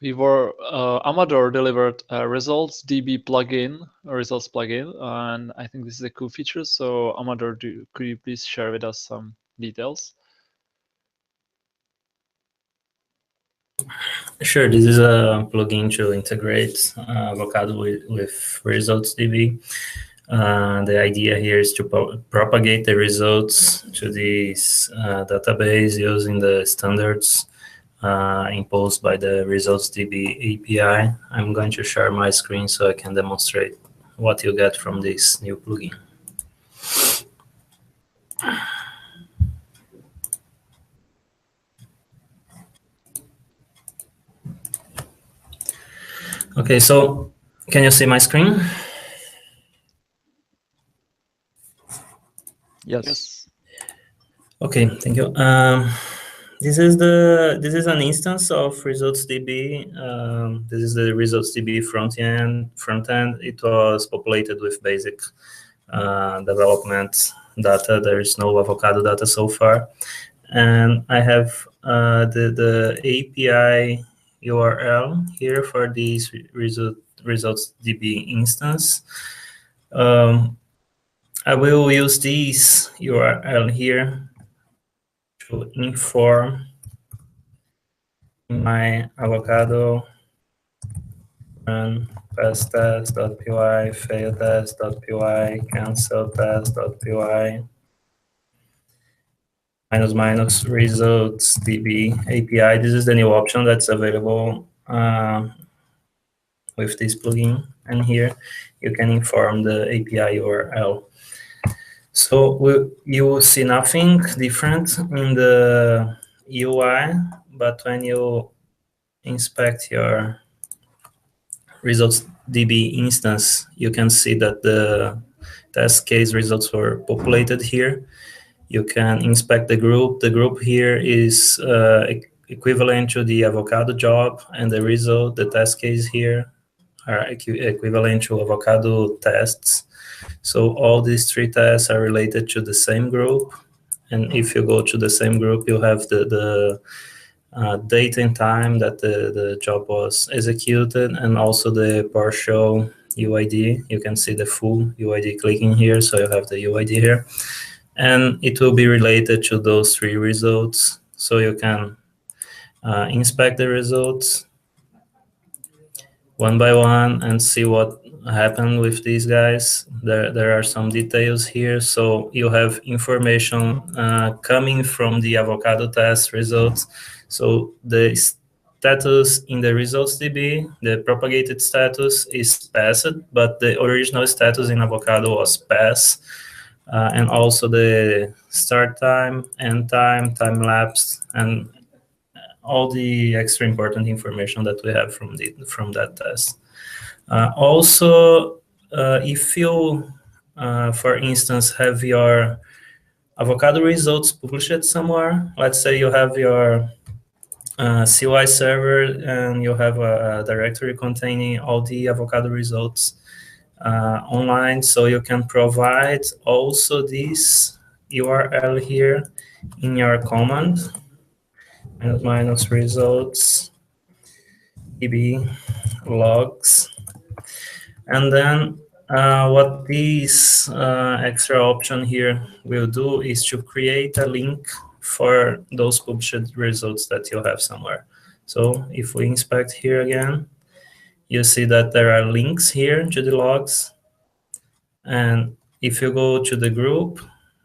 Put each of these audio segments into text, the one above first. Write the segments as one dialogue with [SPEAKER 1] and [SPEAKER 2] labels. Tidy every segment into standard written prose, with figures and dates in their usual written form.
[SPEAKER 1] Amador delivered a ResultsDB plugin, a results plugin, and I think this is a cool feature. So Amador, could you please share with us some details?
[SPEAKER 2] Sure, this is a plugin to integrate Avocado with ResultsDB. The idea here is to propagate the results to this database using the standards imposed by the ResultsDB API. I'm going to share my screen so I can demonstrate what you get from this new plugin. Okay, so can you see my screen?
[SPEAKER 1] Yes.
[SPEAKER 2] Okay, thank you. This is an instance of ResultsDB. This is the ResultsDB front end. It was populated with basic development data. There is no Avocado data so far, and I have the API URL here for this ResultsDB instance. I will use this URL here to inform my Avocado run pass test.py, fail test.py, cancel test.py, -- results DB API. This is the new option that's available with this plugin. And here you can inform the API URL. So you will see nothing different in the UI, but when you inspect your ResultsDB instance, you can see that the test case results were populated here. You can inspect the group. The group here is equivalent to the Avocado job, and the result, the test case here, are equivalent to Avocado tests. So all these three tests are related to the same group. And if you go to the same group, you have the date and time that the job was executed, and also the partial UID. You can see the full UID clicking here, so you have the UID here. And it will be related to those three results. So you can inspect the results one by one and see what happened with these guys. There are some details here. So you have information coming from the Avocado test results. So the status in the ResultsDB, the propagated status is passed, but the original status in Avocado was pass. And also the start time, end time, time lapse, and all the extra important information that we have from that test. Also, if you, for instance, have your Avocado results published somewhere, let's say you have your CY server and you have a directory containing all the Avocado results online, so you can provide also this URL here in your command, -- results DB logs. And then what this extra option here will do is to create a link for those published results that you have somewhere. So if we inspect here again, you see that there are links here to the logs. And if you go to the group,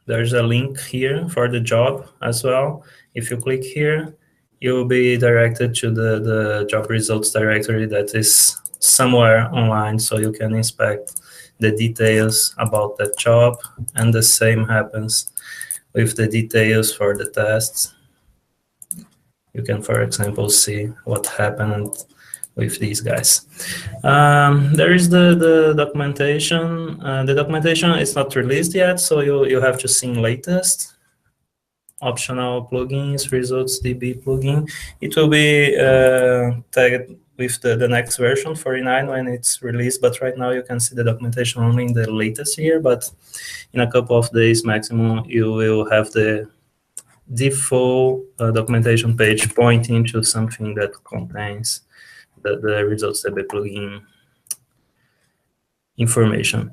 [SPEAKER 2] there's a link here for the job as well. If you click here, you will be directed to the job results directory that is somewhere online, so you can inspect the details about that job. And the same happens with the details for the tests. You can, for example, see what happened with these guys. There is the documentation. The documentation is not released yet, so you have to see latest. Optional plugins, ResultsDB plugin. It will be tagged with the next version, 49, when it's released, but right now you can see the documentation only in the latest year, but in a couple of days maximum, you will have the default documentation page pointing to something that contains the ResultsDB plugin information.